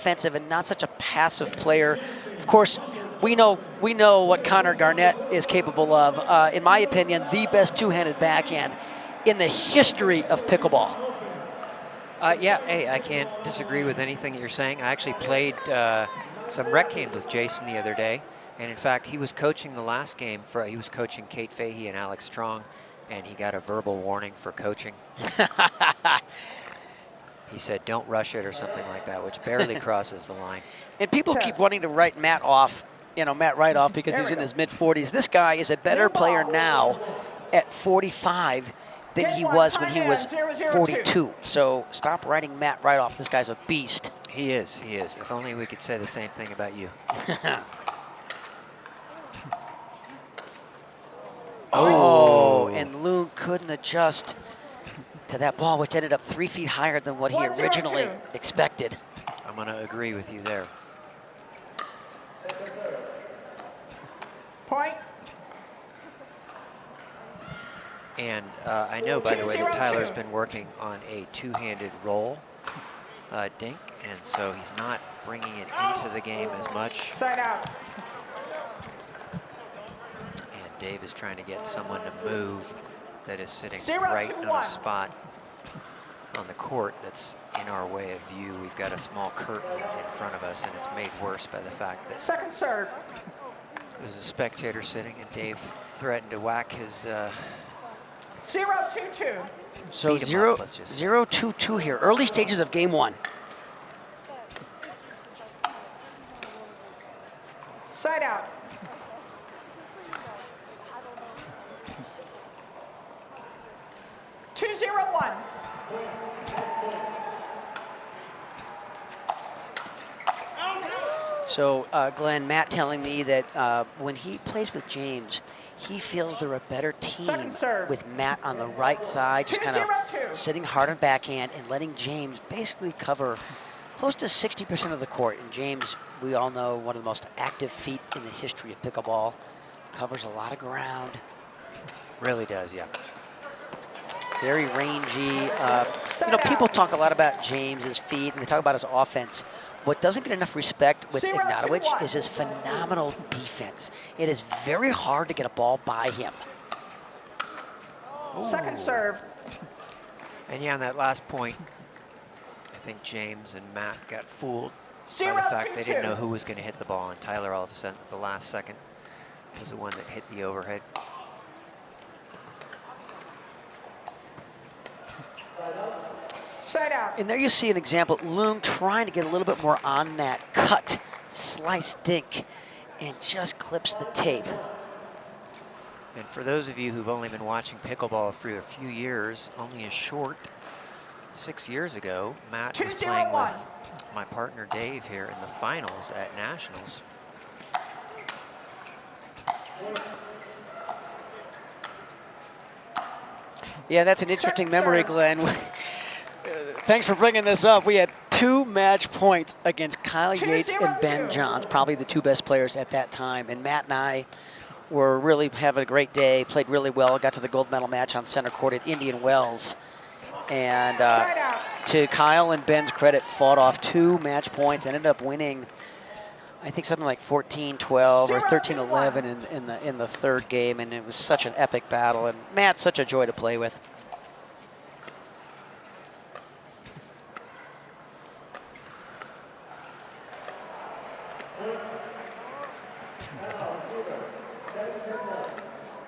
offensive and not such a passive player. Of course, we know what Connor Garnett is capable of. In my opinion, the best two-handed backhand in the history of pickleball. Yeah, hey, I can't disagree with anything that you're saying. I actually played some rec games with Jason the other day, and in fact, he was coaching the last game. He was coaching Kate Fahey and Alex Strong, and he got a verbal warning for coaching. He said, "Don't rush it" or something like that, which barely crosses the line. And people keep wanting to write Matt off, Matt Wright off because he's in his mid-40s. This guy is a better player now at 45 than he was when he was 42. So stop writing Matt Wright off. This guy's a beast. He is. If only we could say the same thing about you. Oh, and Loong couldn't adjust to that ball, which ended up 3 feet higher than what he originally expected. I'm going to agree with you there. Point. And I know, by the way, that Tyler's been working on a two-handed roll dink, and so he's not bringing it into the game as much. Side out. And Dave is trying to get someone to move that is sitting 0, right 2, on 1. a spot on the court that's in our way of view. We've got a small curtain in front of us, and it's made worse by the fact that Second serve. there's a spectator sitting, and Dave threatened to whack his 0-2-2. So Beat 'em up, 0-2-2 here. Early stages of game one. Side out. Two, 0, 1. So Glenn, Matt telling me that when he plays with James, he feels they're a better team with Matt on the right side, just kind of sitting hard on backhand and letting James basically cover close to 60% of the court. And James, we all know, one of the most active feet in the history of pickleball. Covers a lot of ground. Really does, yeah. Very rangy. People talk a lot about James's feet, and they talk about his offense. What doesn't get enough respect with Ignatowich is his phenomenal defense. It is very hard to get a ball by him. Second serve. And yeah, on that last point, I think James and Matt got fooled by the fact they didn't know who was going to hit the ball, and Tyler all of a sudden at the last second was the one that hit the overhead. Side out. And there you see an example, Loong trying to get a little bit more on that cut, slice dink, and just clips the tape. And for those of you who've only been watching pickleball for a few years, only a short 6 years ago, Matt was playing with my partner Dave here in the finals at Nationals. Yeah, that's an interesting memory, Glenn. Thanks for bringing this up. We had 2 match points against Kyle Yates and Ben Johns, probably the 2 best players at that time. And Matt and I were really having a great day, played really well, got to the gold medal match on center court at Indian Wells. And to Kyle and Ben's credit, fought off 2 match points, ended up winning, I think something like 14-12 or 13-11 in the third game, and it was such an epic battle. And Matt's such a joy to play with.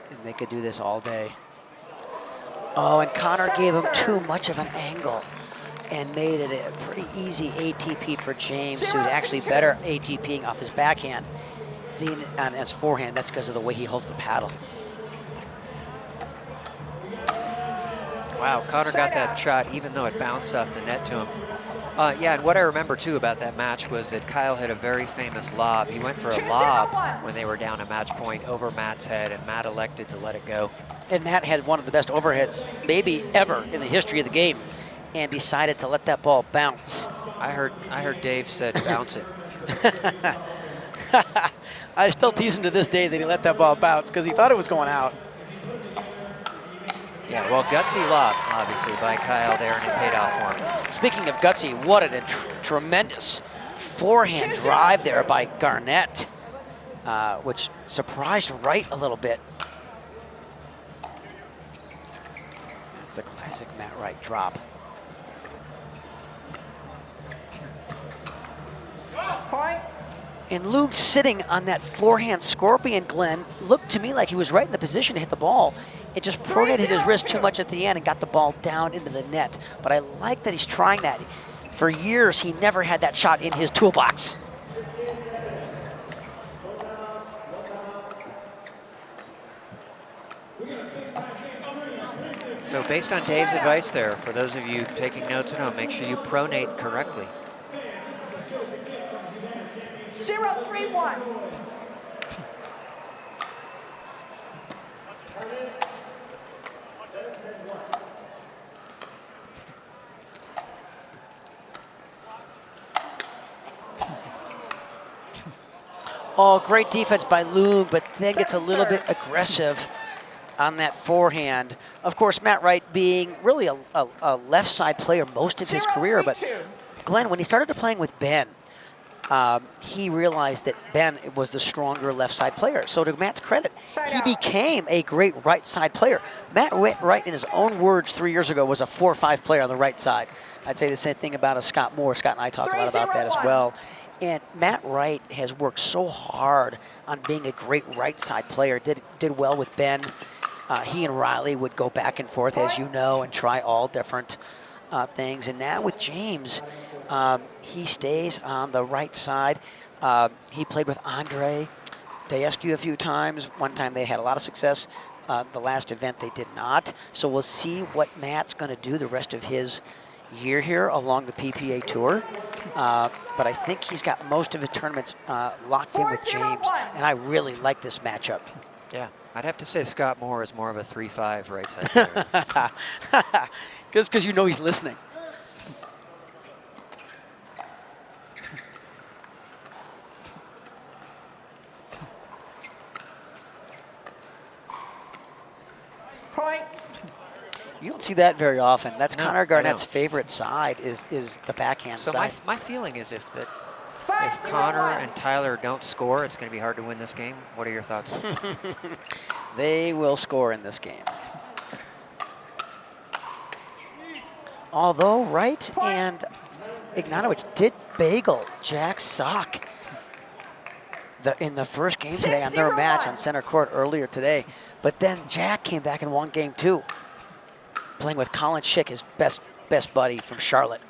And they could do this all day. Oh, and Connor gave him too much of an angle and made it a pretty easy ATP for James, who's actually better ATPing off his backhand than on his forehand. That's because of the way he holds the paddle. Wow, Connor got that shot even though it bounced off the net to him. Yeah, and what I remember too about that match was that Kyle had a very famous lob. He went for a lob when they were down a match point over Matt's head, and Matt elected to let it go. And Matt had one of the best overheads maybe ever in the history of the game, and decided to let that ball bounce. I heard Dave said bounce it. I still tease him to this day that he let that ball bounce because he thought it was going out. Yeah, well, gutsy lob, obviously, by Kyle there, and it paid off for him. Speaking of gutsy, what a tremendous forehand drive there by Garnett, which surprised Wright a little bit. That's the classic Matt Wright drop. Point. And Loong sitting on that forehand scorpion, Glenn, looked to me like he was right in the position to hit the ball. It just pronated his wrist too much at the end and got the ball down into the net. But I like that he's trying that. For years, he never had that shot in his toolbox. So based on Dave's advice there, for those of you taking notes at home, make sure you pronate correctly. 0-3-1. Oh, great defense by Loong, but then gets a little bit aggressive on that forehand. Of course, Matt Wright being really a left side player most of his career, but Glenn, when he started playing with Ben, he realized that Ben was the stronger left side player. So to Matt's credit, he became a great right side player. Matt Wright, in his own words 3 years ago, was a 4-5 player on the right side. I'd say the same thing about Scott Moore. Scott and I talked a lot about that as well. And Matt Wright has worked so hard on being a great right side player. Did well with Ben. He and Riley would go back and forth, as you know, and try all different things. And now with James, he stays on the right side. He played with Andre Daescu a few times. One time they had a lot of success. The last event they did not. So we'll see what Matt's going to do the rest of his year here along the PPA Tour. But I think he's got most of his tournaments locked in with James. And I really like this matchup. Yeah, I'd have to say Scott Moore is more of a 3-5 right side player. Because you know he's listening. Point. You don't see that very often. That's No, Connor Garnett's favorite side is the backhand So side. my feeling is if Connor and Tyler don't score, it's going to be hard to win this game. What are your thoughts? They will score in this game. Although Wright and Ignatowich did bagel Jack Sock in the first game today on their match on center court earlier today. But then Jack came back and won game 2, playing with Colin Schick, his best buddy from Charlotte.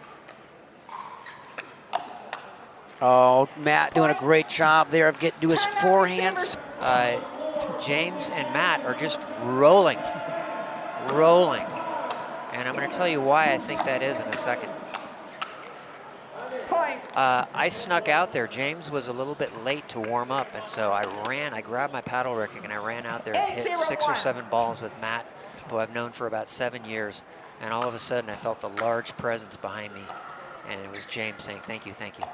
Oh, Matt doing a great job there of getting to his forehands. James and Matt are just rolling. And I'm going to tell you why I think that is in a second. Point. I snuck out there. James was a little bit late to warm up, and so I grabbed my paddle racket, and I ran out there and hit 6 or 7 balls with Matt, who I've known for about 7 years. And all of a sudden, I felt a large presence behind me, and it was James saying, "Thank you, thank you."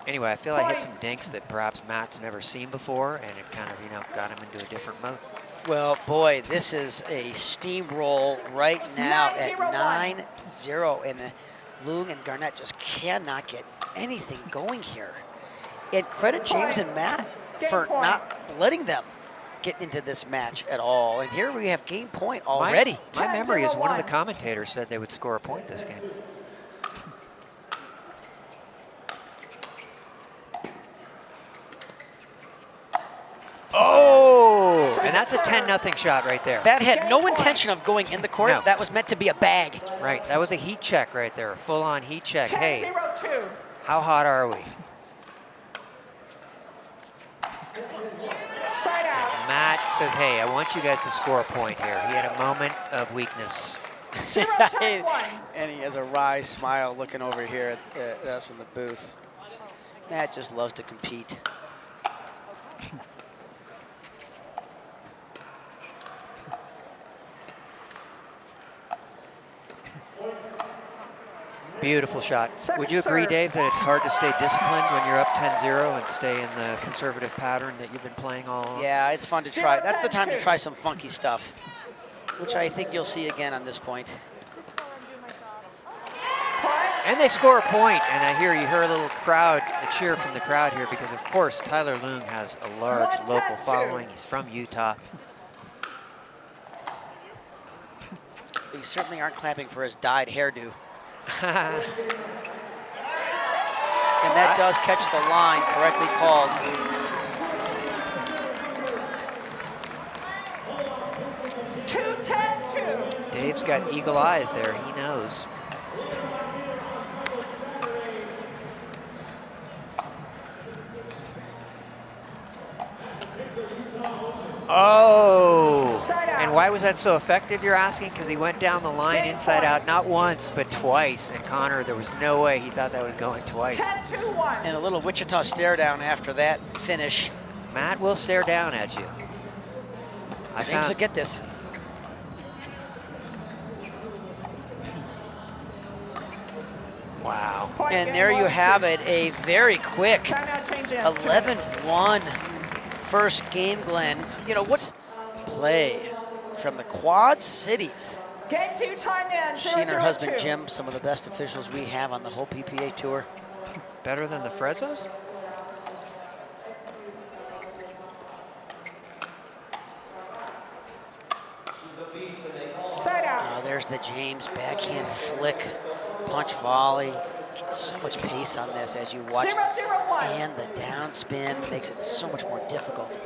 Anyway, I feel I hit some dinks that perhaps Matt's never seen before, and it kind of, got him into a different mode. Well, boy, this is a steamroll right now at 9-0, and Loong and Garnett just cannot get anything going here. And credit James and Matt for not letting them get into this match at all. And here we have game point already. My memory is one of the commentators said they would score a point this game. Oh! And that's a 10-0 shot right there. That had no intention of going in the court. No. That was meant to be a bag. Right, that was a heat check right there, a full-on heat check. Hey, 10-0-2. how hot are we? Side out. Matt says, hey, I want you guys to score a point here. He had a moment of weakness. 0-10-1. And he has a wry smile looking over here at us in the booth. Matt just loves to compete. Beautiful shot. Second Would you agree, serve. Dave, that it's hard to stay disciplined when you're up 10-0 and stay in the conservative pattern that you've been playing all along? Yeah, it's fun to try. That's the time to try some funky stuff. which I think you'll see again on this point. And they score a point, and I hear you hear a little crowd, a cheer from the crowd here, because of course Tyler Loong has a large local following. He's from Utah. They certainly aren't clapping for his dyed hairdo. And that does catch the line, correctly called. Dave's got eagle eyes there, he knows. Oh, and why was that so effective, you're asking? Because he went down the line inside out, not once, but twice. And Connor, there was no way he thought that was going twice. 10-2-1. And a little Wichita stare down after that finish. Matt will stare down at you. James will get this. Wow. And there you have it, a very quick 11-1 first game, Glenn. You know, what's play from the Quad Cities? Game 2 timed in. She and her husband, Jim, some of the best officials we have on the whole PPA tour. Better than the Frezos? There's the James backhand flick, punch volley. Gets so much pace on this as you watch. 0-0-1. And the downspin makes it so much more difficult.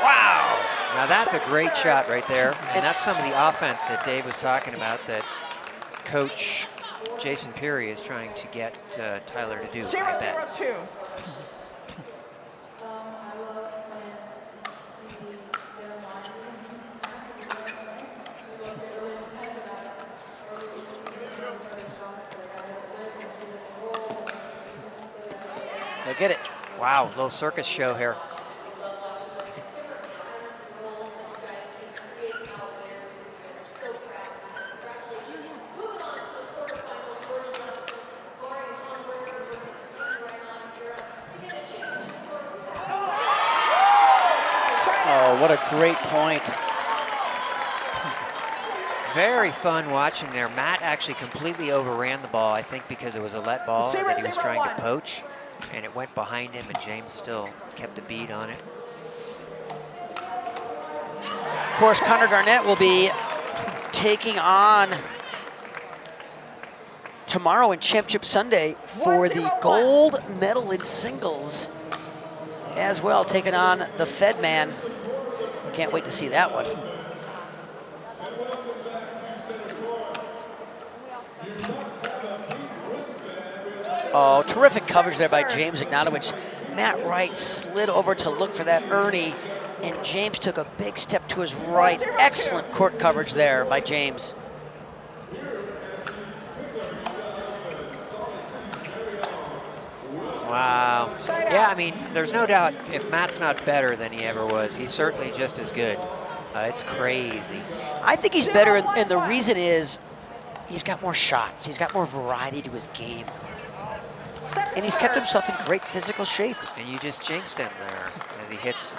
Wow! Now that's a great shot right there. And that's some of the offense that Dave was talking about that Coach Jason Peary is trying to get Tyler to do, I bet. 0-0-2. They'll get it. Wow, little circus show here. Oh, what a great point. Very fun watching there. Matt actually completely overran the ball, I think because it was a let ball that he was trying to poach, and it went behind him, and James still kept a bead on it. Of course, Connor Garnett will be taking on tomorrow in Championship Sunday for the gold medal in singles as well, taking on the Fed man. Can't wait to see that one. Oh, terrific coverage there by James Ignatowich. Matt Wright slid over to look for that Ernie, and James took a big step to his right. Excellent court coverage there by James. Wow. Yeah, I mean, there's no doubt if Matt's not better than he ever was, he's certainly just as good. It's crazy. I think he's better, and the reason is he's got more shots. He's got more variety to his game. And he's kept himself in great physical shape. And you just jinxed him there as he hits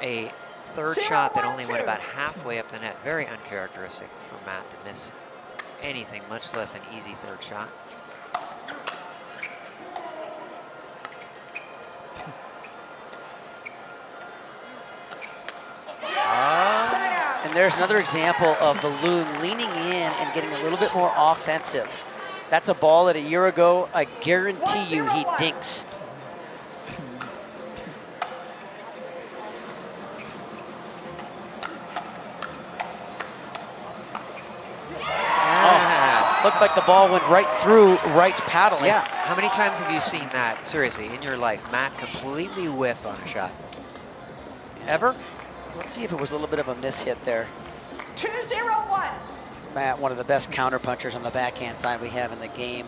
a third shot that only went about halfway up the net. Very uncharacteristic for Matt to miss anything, much less an easy third shot. And there's another example of the Loong leaning in and getting a little bit more offensive. That's a ball that a year ago, I guarantee you, he dinks. Oh, looked like the ball went right through Wright's paddling. Yeah, how many times have you seen that, seriously, in your life? Matt completely whiff on a shot. Ever? Let's see if it was a little bit of a mishit there. 2-0-1. Matt, one of the best counter punchers on the backhand side we have in the game.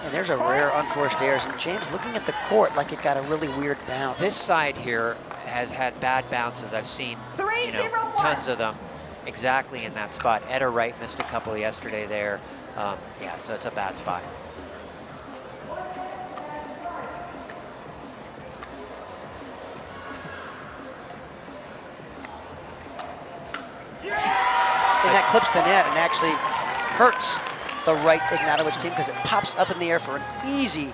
And there's a rare unforced errors. And James looking at the court like it got a really weird bounce. This side here has had bad bounces. I've seen tons of them exactly in that spot. Etta Wright missed a couple yesterday there. Yeah, so it's a bad spot. clips the net and actually hurts the Wright Ignatowich team because it pops up in the air for an easy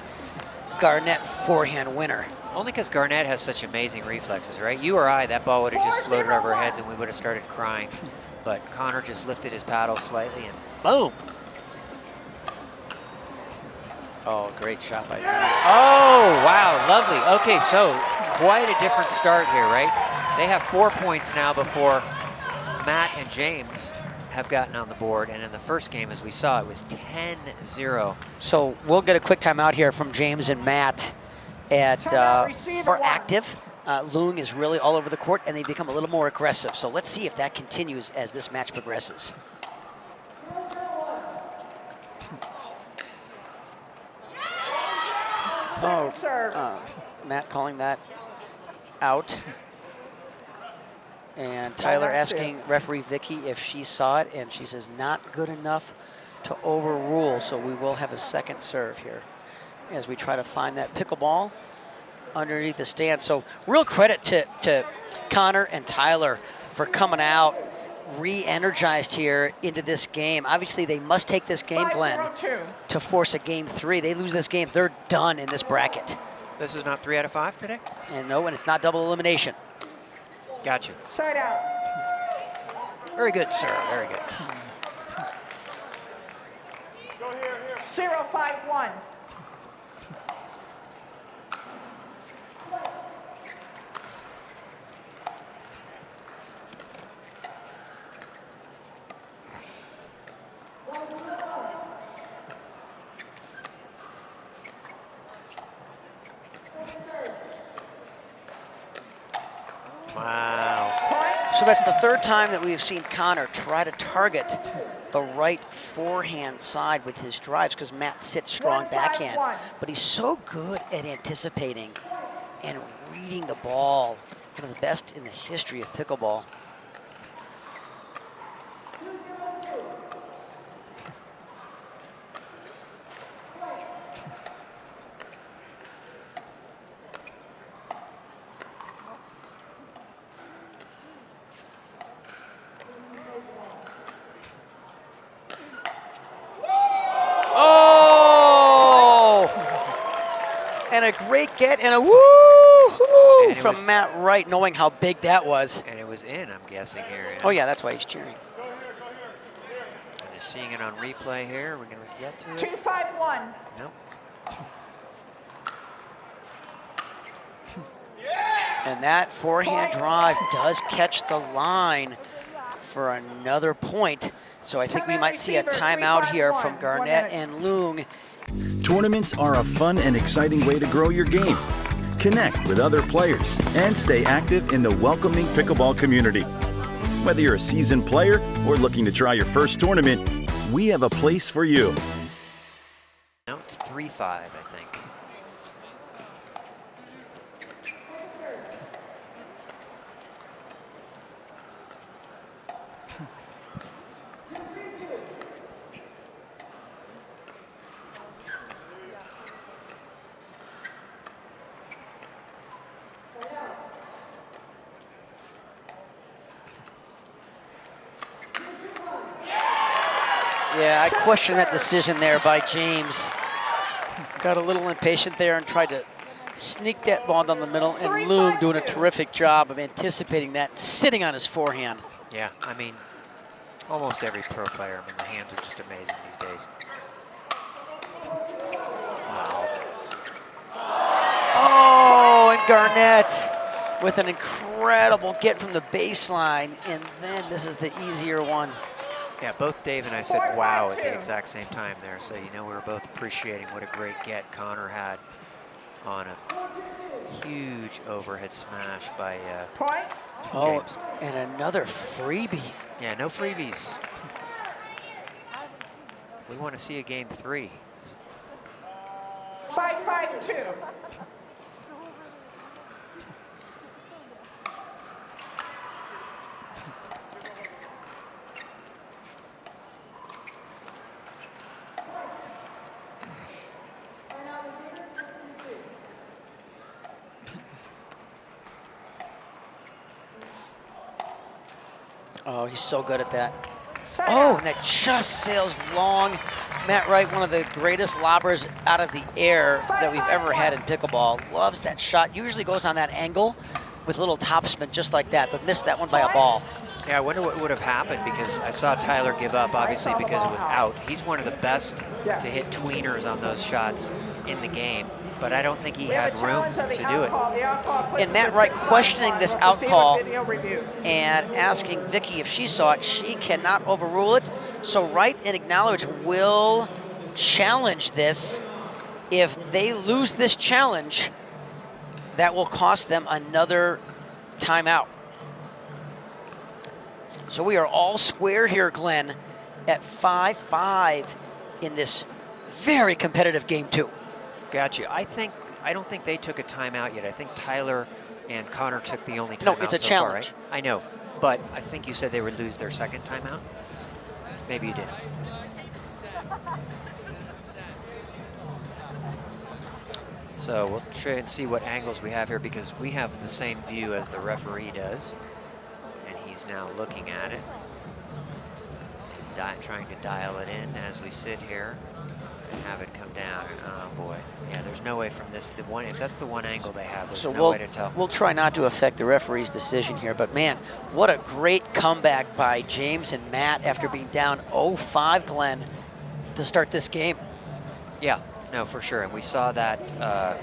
Garnett forehand winner. Only because Garnett has such amazing reflexes, right? You or I, that ball would have just floated over our heads and we would have started crying. But Connor just lifted his paddle slightly and boom. Oh, great shot by Oh, wow, lovely. Okay, so quite a different start here, right? They have 4 points now before Matt and James have gotten on the board. And in the first game, as we saw, it was 10-0. So we'll get a quick timeout here from James and Matt at for active. Loong is really all over the court, and they become a little more aggressive. So let's see if that continues as this match progresses. Second serve. Matt calling that out. And Tyler asking referee Vicky if she saw it, and she says not good enough to overrule. So we will have a second serve here as we try to find that pickleball underneath the stand. So real credit to Connor and Tyler for coming out re-energized here into this game. Obviously, they must take this game, Glenn, to force a game 3. They lose this game, they're done in this bracket. This is not 3 out of 5 today? And no, and it's not double elimination. Gotcha. Side out. Very good, sir. Very good. 0-5-1. Wow. So that's the third time that we've seen Connor try to target the right forehand side with his drives because Matt sits strong backhand. But he's so good at anticipating and reading the ball. One of the best in the history of pickleball. And a great get and a woo-hoo from Matt Wright, knowing how big that was. And it was in, I'm guessing here. Yeah. Oh yeah, that's why he's cheering. And you're seeing it on replay here. We're going to get to it. 2-5-1. Nope. And that forehand drive does catch the line for another point. So I think we might see a timeout here from Garnett and Loong. Tournaments are a fun and exciting way to grow your game. Connect with other players and stay active in the welcoming pickleball community. Whether you're a seasoned player or looking to try your first tournament, we have a place for you. Now it's 3-5, I think. Yeah, I question that decision there by James. Got a little impatient there and tried to sneak that ball down the middle, and Loong doing a terrific job of anticipating that, sitting on his forehand. Yeah, I mean, almost every pro player, I mean, the hands are just amazing these days. Wow. Oh, and Garnett with an incredible get from the baseline, and then this is the easier one. Yeah, both Dave and I said wow at the exact same time there, so you know we were both appreciating what a great get Connor had on a huge overhead smash by James. Oh, and another freebie. Yeah, no freebies. We want to see a game 3. 5-5-2. Oh, he's so good at that. Oh, and that just sails long. Matt Wright, one of the greatest lobbers out of the air that we've ever had in pickleball. Loves that shot. Usually goes on that angle with a little topspin just like that, but missed that one by a ball. Yeah, I wonder what would have happened because I saw Tyler give up, obviously, because it was out. He's one of the best to hit tweeners on those shots in the game, but I don't think he had room to do it. And Matt Wright questioning this out call and asking Vicky if she saw it. She cannot overrule it. So Wright and Ignatowich will challenge this. If they lose this challenge, that will cost them another timeout. So we are all square here, Glenn, at 5-5 in this very competitive game 2. Got you. I don't think they took a timeout yet. I think Tyler and Connor took the only timeout. No, it's a so challenge. Far, right? I know, but I think you said they would lose their second timeout. Maybe you did. So we'll try and see what angles we have here because we have the same view as the referee does. And he's now looking at it. Trying to dial it in as we sit here and have it come down. And oh boy, yeah, there's no way from this, if that's the one angle they have, there's no way to tell. We'll try not to affect the referee's decision here, but man, what a great comeback by James and Matt after being down 0-5, Glenn, to start this game. Yeah, no, for sure, and we saw that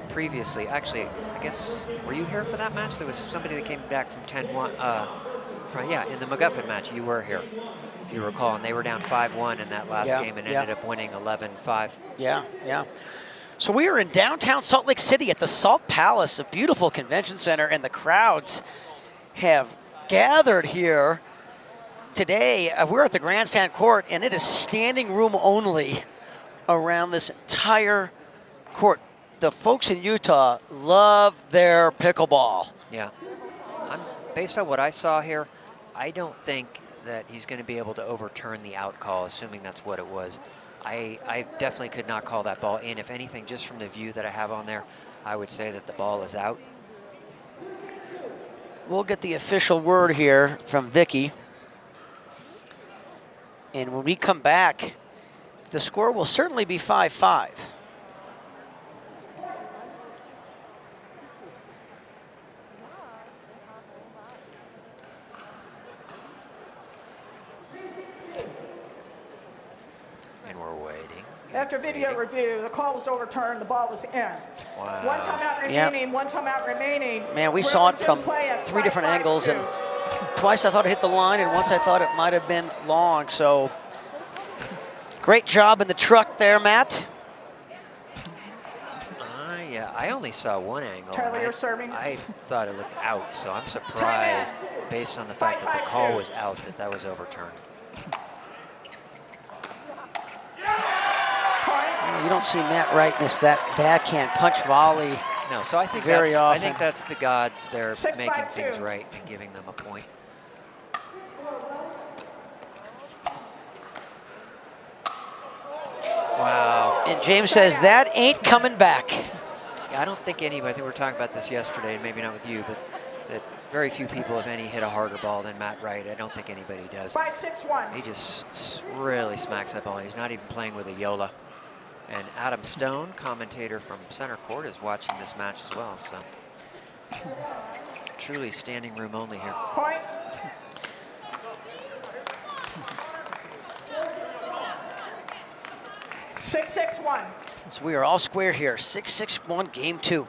previously. Actually, I guess, were you here for that match? There was somebody that came back from 10-1, yeah, in the McGuffin match, you were here, if you recall, and they were down 5-1 in that last game and ended up winning 11-5. Yeah, yeah. So we are in downtown Salt Lake City at the Salt Palace, a beautiful convention center, and the crowds have gathered here today. We're at the grandstand court, and it is standing room only around this entire court. The folks in Utah love their pickleball. Yeah. Based on what I saw here, I don't think that he's going to be able to overturn the out call, assuming that's what it was. I definitely could not call that ball in. If anything, just from the view that I have on there, I would say that the ball is out. We'll get the official word here from Vicky. And when we come back, the score will certainly be 5-5. After video review, the call was overturned, the ball was in. Wow. One timeout remaining, one timeout remaining. Man, we saw it from 3 different angles, and twice I thought it hit the line, and once I thought it might have been long. So great job in the truck there, Matt. Yeah, I only saw one angle. Tyler, you're serving. I thought it looked out, so I'm surprised, based on the fact that the call was out, that was overturned. You don't see Matt Wright miss that backhand punch volley. No, so I think very often. I think that's the gods. They're making things right and giving them a point. Wow. And James says that ain't coming back. Yeah, I don't think anybody. I think we were talking about this yesterday, and maybe not with you, but that very few people, if any, hit a harder ball than Matt Wright. I don't think anybody does. 5-6-1. He just really smacks that ball. He's not even playing with a Yola. And Adam Stone, commentator from center court, is watching this match as well. So truly standing room only here. Point. Six, 6-1. So we are all square here. 6-6-1, game 2.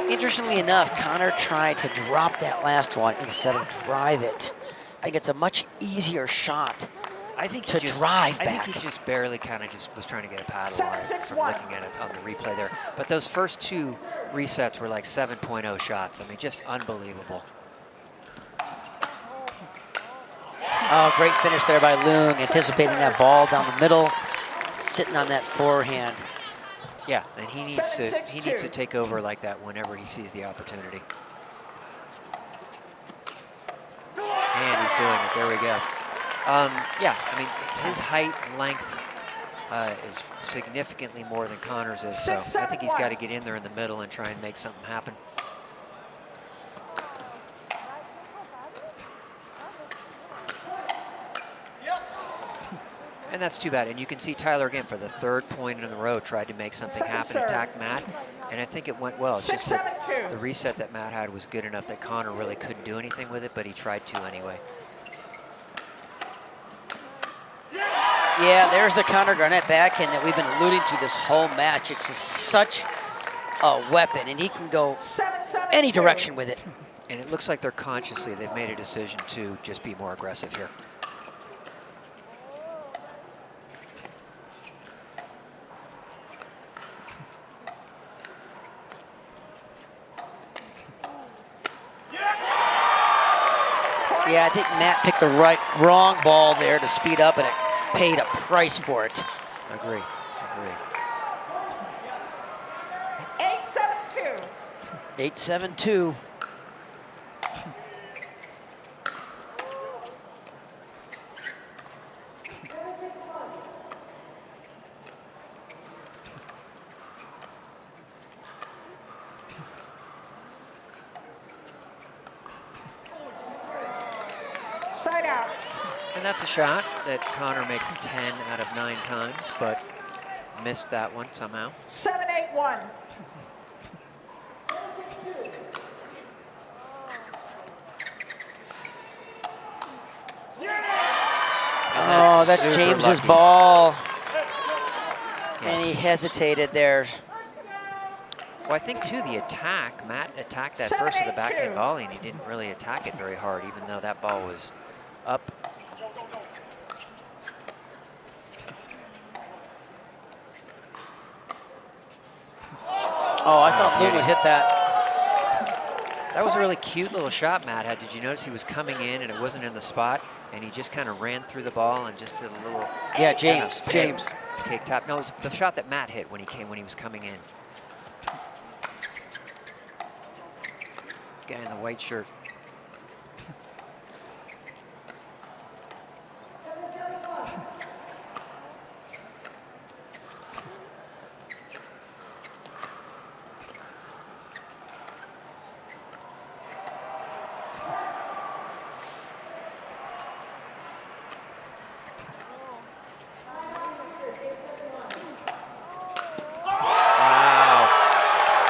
Interestingly enough, Connor tried to drop that last one instead of drive it. I think it's a much easier shot to drive back. I think he just barely kind of just was trying to get a paddle on it from looking at it on the replay there. But those first 2 resets were like 7.0 shots. I mean, just unbelievable. Oh, great finish there by Loong, anticipating that ball down the middle, sitting on that forehand. Yeah, and he needs to take over like that whenever he sees the opportunity. And he's doing it. There we go. Yeah, I mean, his height and length is significantly more than Connor's is, so I think he's got to get in there in the middle and try and make something happen. And that's too bad. And you can see Tyler again for the 3rd point in a row tried to make something happen, attack Matt, and I think it went well. It's just that the reset that Matt had was good enough that Connor really couldn't do anything with it, but he tried to anyway. Yeah, there's the Connor Garnett backhand that we've been alluding to this whole match. It's just such a weapon, and he can go any direction with it. And it looks like they've made a decision to just be more aggressive here. Yeah, I think Matt picked the wrong ball there to speed up, and it paid a price for it. Agree. 8-7-2. 8-7-2. Side out. And that's a shot that Connor makes 10 out of 9 times, but missed that one somehow. 7-8-1. Oh, that's James's lucky. ball. Yes. And he hesitated there. Well, I think, too, the attack, Matt attacked that first with the backhand volley, and he didn't really attack it very hard, even though that ball was up. Oh, I thought Loong would hit that. That was a really cute little shot Matt had. Did you notice he was coming in, and it wasn't in the spot, and he just kind of ran through the ball and just did a little... Yeah, James. Cake top. No, it was the shot that Matt hit when he was coming in. Guy in the white shirt.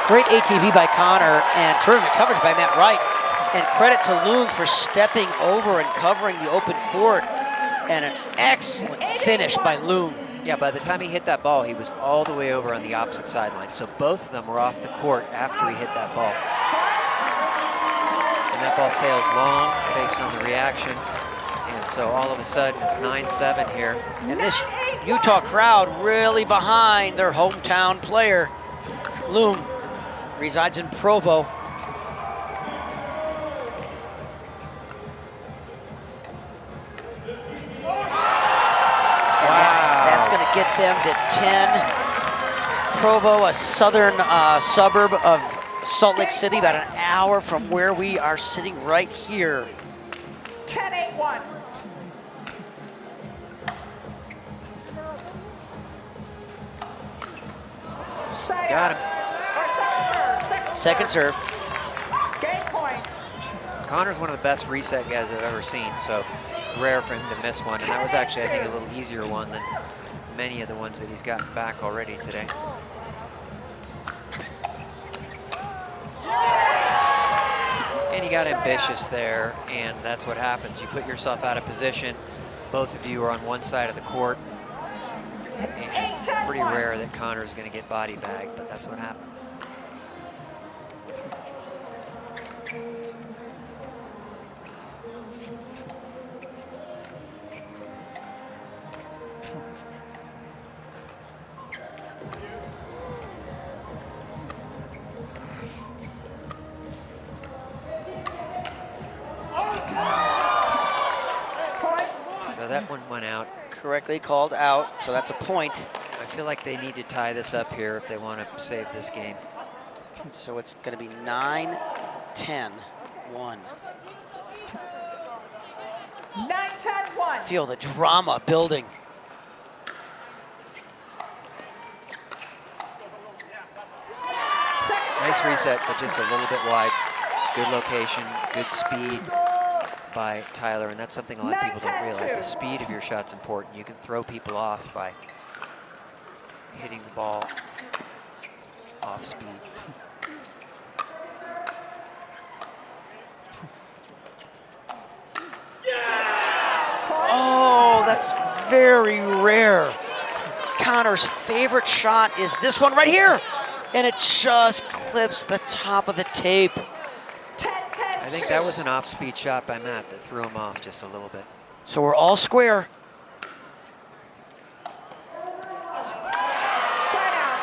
Great ATV by Connor and terrific coverage by Matt Wright. And credit to Loong for stepping over and covering the open court. And an excellent finish by Loong. Yeah, by the time he hit that ball, he was all the way over on the opposite sideline. So both of them were off the court after he hit that ball. And that ball sails long based on the reaction. And so all of a sudden, it's 9-7 here. And this Utah crowd really behind their hometown player. Loong resides in Provo. That's going to get them to 10. Provo, a southern suburb of Salt Lake City, about an hour from where we are sitting right here. 10-8-1. Got him. Second serve. Game point. Connor's one of the best reset guys I've ever seen, so it's rare for him to miss one. And that was actually, I think, a little easier one than many of the ones that he's gotten back already today. And he got ambitious there, and that's what happens. You put yourself out of position. Both of you are on one side of the court. And it's pretty rare that Connor's going to get body bagged, but that's what happened. So that one went out. Correctly called out, so that's a point. I feel like they need to tie this up here if they want to save this game. So it's going to be 9-10-1. 9-10-1. 10-1. Feel the drama building. Nice reset, but just a little bit wide. Good location, good speed by Tyler, and that's something a lot of people don't realize. The speed of your shot's important. You can throw people off by hitting the ball off speed. Oh, that's very rare. Connor's favorite shot is this one right here. And it just clips the top of the tape. 10-10. I think that was an off-speed shot by Matt that threw him off just a little bit. So we're all square. Side out.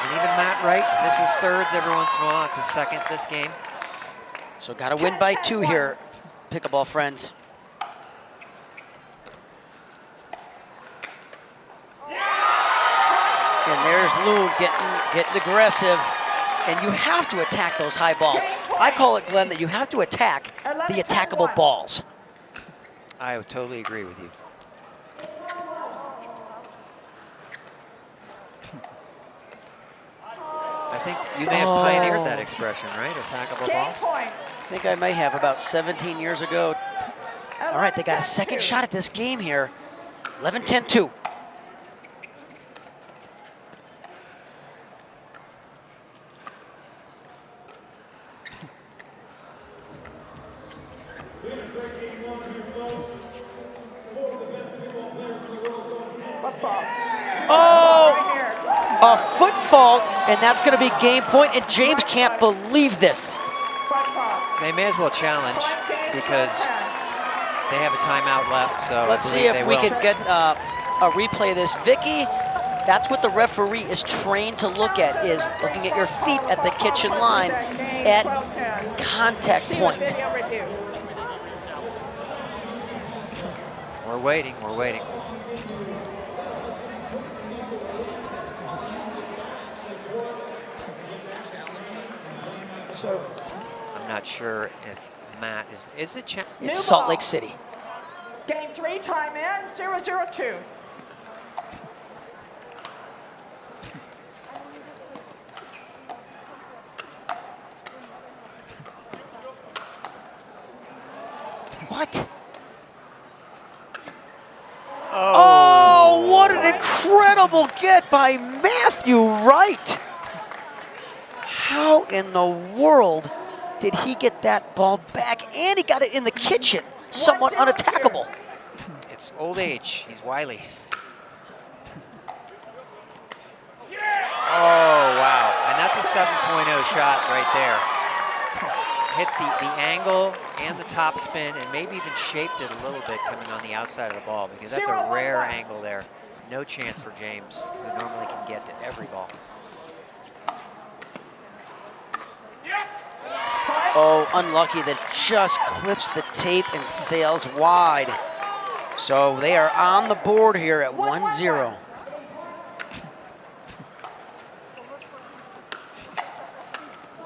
And even Matt Wright misses thirds every once in a while. It's his second this game. So got to win by 2 here, pickleball friends. And there's Loong getting aggressive. And you have to attack those high balls. I call it, Glenn, that you have to attack the attackable balls. I would totally agree with you. I think you may have pioneered that expression, right? Attackable Game balls. point. I think I may have about 17 years ago. All right, they got a second shot at this game here. 11-10-2. Football. Oh, Right here. a foot fault, and that's going to be game point, and James can't believe this. Football. They may as well challenge because they have a timeout left. So Let's I see believe if they we will. can get a replay of this. Vicky, that's what the referee is trained to look at, is looking at your feet at the kitchen line at contact point. We're waiting. We're waiting. I'm not sure if Matt is it. It's Salt Lake City. Game 3, time in, 0-0-2. What? Oh, what an incredible get by Matthew Wright. How in the world did he get that ball back? And he got it in the kitchen, somewhat 1-0-2. unattackable. It's old age. He's wily. Oh, wow. And that's a 7.0 shot right there. Hit the angle and the top spin and maybe even shaped it a little bit coming on the outside of the ball because that's a rare angle there. No chance for James, who normally can get to every ball. Oh, unlucky that just clips the tape and sails wide. So they are on the board here at 1-0.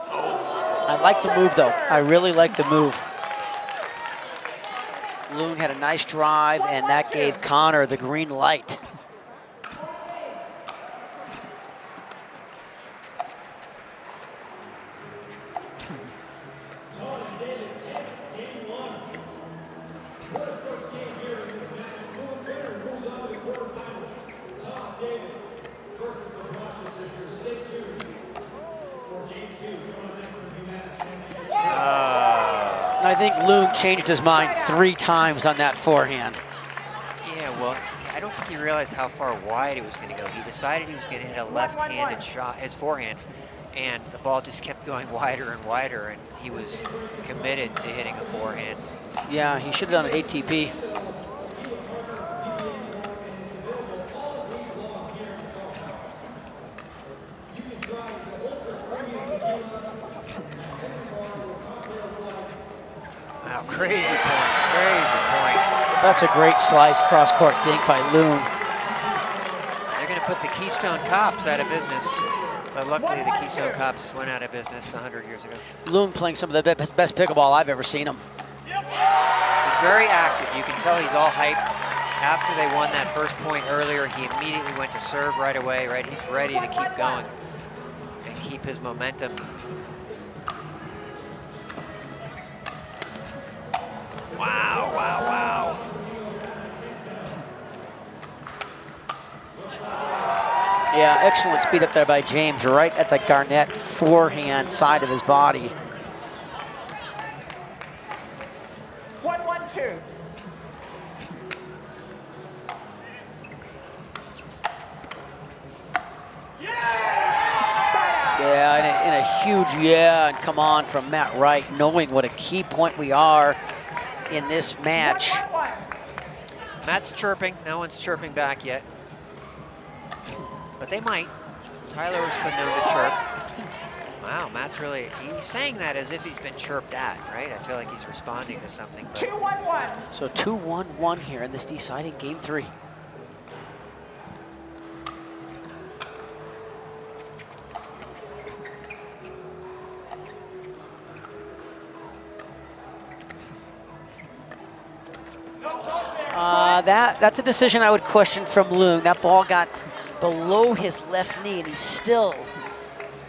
I like the move, though. I really like the move. Loong had a nice drive, and that gave Connor the green light. I think Loong changed his mind 3 times on that forehand. Yeah, well, I don't think he realized how far wide it was going to go. He decided he was going to hit a left-handed shot, his forehand, and the ball just kept going wider and wider, and he was committed to hitting a forehand. Yeah, he should have done an ATP. Wow, crazy point, crazy point. That's a great slice, cross-court dink by Loong. They're going to put the Keystone Cops out of business, but luckily the Keystone Cops went out of business 100 years ago. Loong playing some of the best pickleball I've ever seen him. He's very active. You can tell he's all hyped. After they won that first point earlier, he immediately went to serve right away, right? He's ready to keep going and keep his momentum. Wow, wow, wow. Yeah, excellent speed up there by James, right at the Garnett forehand side of his body. 1-1-2. Yeah, and a huge yeah, and come on from Matt Wright, knowing what a key point we are in this match. 1-1-1. Matt's chirping. No one's chirping back yet. But they might. Tyler has been known to chirp. Wow, Matt's really, he's saying that as if he's been chirped at, right? I feel like he's responding to something. But 2-1-1. So 2-1-1 here in this deciding game 3. That's a decision I would question from Loong. That ball got below his left knee, and he still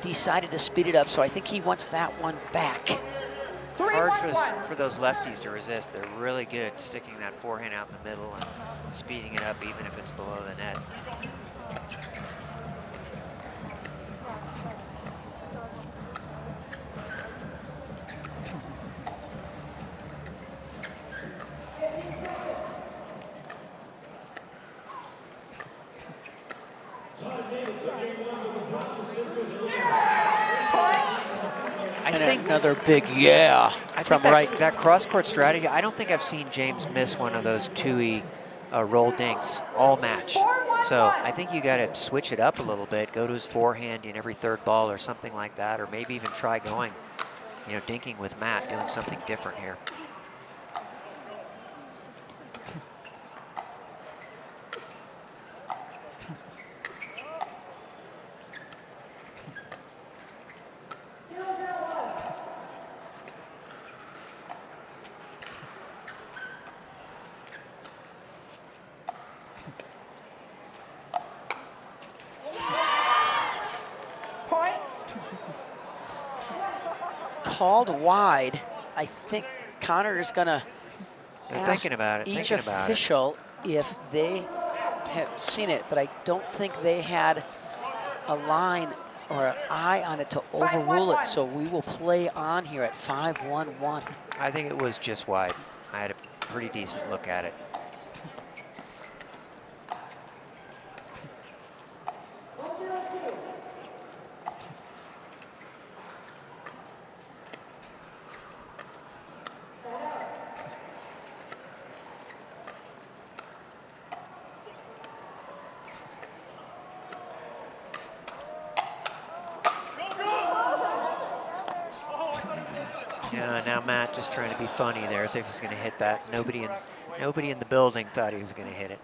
decided to speed it up. So I think he wants that one back. it's hard for those lefties to resist. They're really good sticking that forehand out in the middle and speeding it up even if it's below the net. I think another big yeah from Wright. That cross-court strategy, I don't think I've seen James miss one of those 2-y roll dinks all match. So I think you got to switch it up a little bit, go to his forehand in every third ball or something like that, or maybe even try going, dinking with Matt, doing something different here. Called wide. I think Connor is going to ask thinking about it, each official if they have seen it, but I don't think they had a line or an eye on it to overrule it, so we will play on here at 5-1-1. I think it was just wide. I had a pretty decent look at it. Now Matt just trying to be funny there, as if he's going to hit that. Nobody in the building thought he was going to hit it.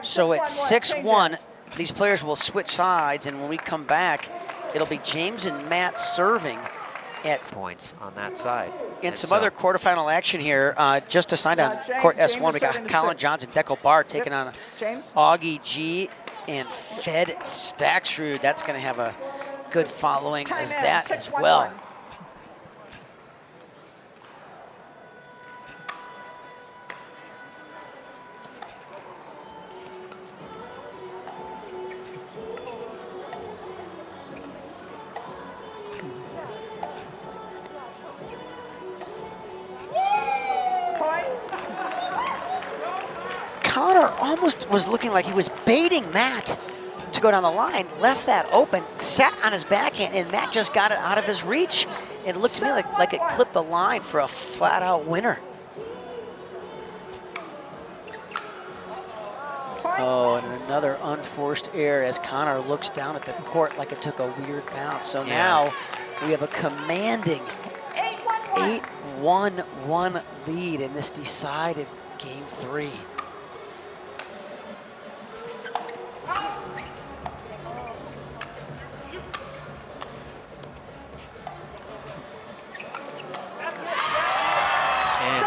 So at 6-1, these players will switch sides, and when we come back, it'll be James and Matt serving at points on that side. In some other quarterfinal action here, just assigned on court S1, we got Colin Johns and Deco Barr taking on Augie G and Fed Stacksrud. That's going to have a good following as that as well. Connor almost was looking like he was baiting Matt to go down the line, left that open, sat on his backhand, and Matt just got it out of his reach. It looked to me like it clipped the line for a flat-out winner. Oh, and another unforced error as Connor looks down at the court like it took a weird bounce. So now we have a commanding 8-1-1 lead in this decided game 3.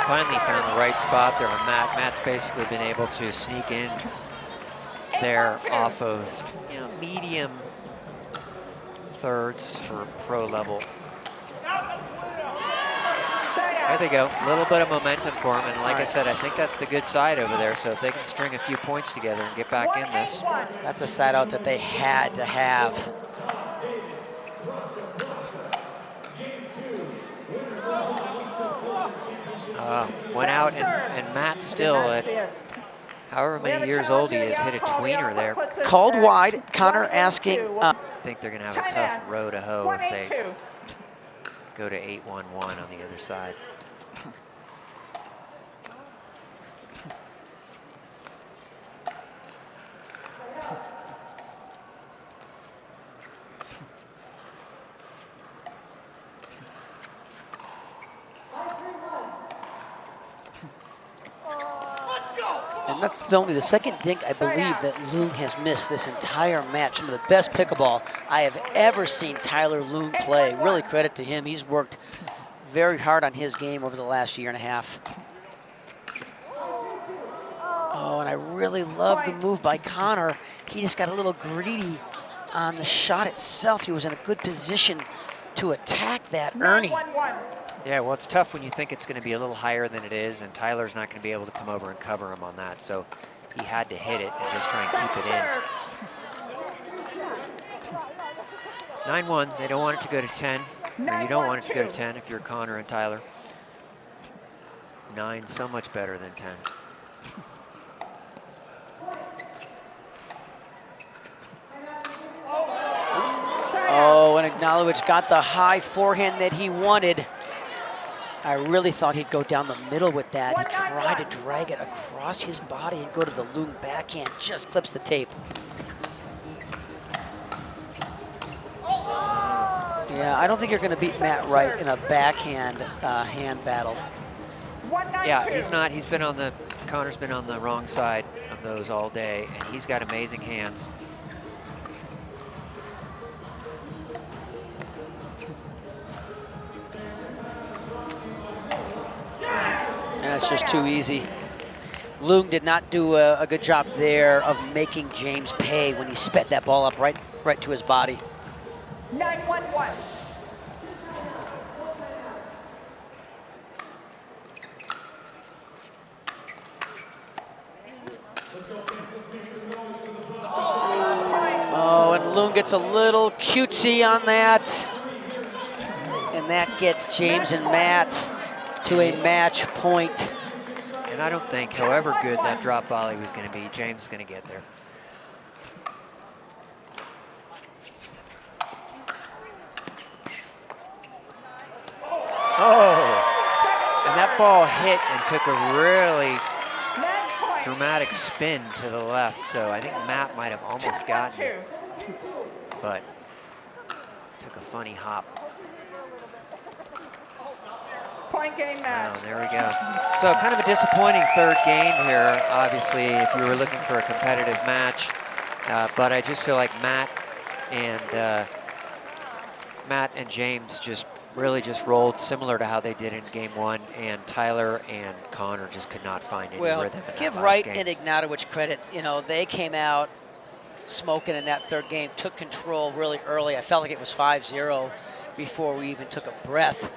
finally found the right spot there on Matt. Matt's basically been able to sneak in there off of, you know, medium thirds for pro level. There they go, a little bit of momentum for him, and like I said, I think that's the good side over there, so if they can string a few points together and get back in this. That's a side out that they had to have. Went out, and Matt still, at however many years old he is, hit a tweener there. Called wide. Connor asking. I think they're going to have a tough row to hoe if they go to 8-1-1 on the other side. And that's only the second dink, I believe, that Loong has missed this entire match. Some of the best pickleball I have ever seen Tyler Loong play. Really credit to him. He's worked very hard on his game over the last year and a half. Oh, and I really love the move by Connor. He just got a little greedy on the shot itself. He was in a good position to attack that Ernie. Yeah, well, it's tough when you think it's going to be a little higher than it is, and Tyler's not going to be able to come over and cover him on that, so he had to hit it and just try and keep it in. 9-1, they don't want it to go to 10, or you don't want it to go to 10 if you're Connor and Tyler. 9, so much better than 10. Oh, and Ignatowich got the high forehand that he wanted. I really thought he'd go down the middle with that. He tried to drag it across his body and go to the Loong backhand. Just clips the tape. Yeah, I don't think you're going to beat Matt Wright in a backhand hand battle. Yeah, he's not. He's been on the, Connor's been on the wrong side of those all day, and he's got amazing hands. That's just too easy. Loong did not do a good job there of making James pay when he sped that ball up right to his body. 9-1-1. Oh, and Loong gets a little cutesy on that. And that gets James and Matt to a match point. And I don't think, however good that drop volley was going to be, James is going to get there. Oh, and that ball hit and took a really dramatic spin to the left, so I think Matt might have almost gotten it, but took a funny hop. Point game match. Oh, there we go. So kind of a disappointing third game here, obviously, if you were looking for a competitive match, but I just feel like Matt and James just really just rolled similar to how they did in game one, and Tyler and Connor just could not find any rhythm in that give last Wright game. and Ignatowich credit. You know, they came out smoking in that third game, took control really early. I felt like it was 5-0 before we even took a breath.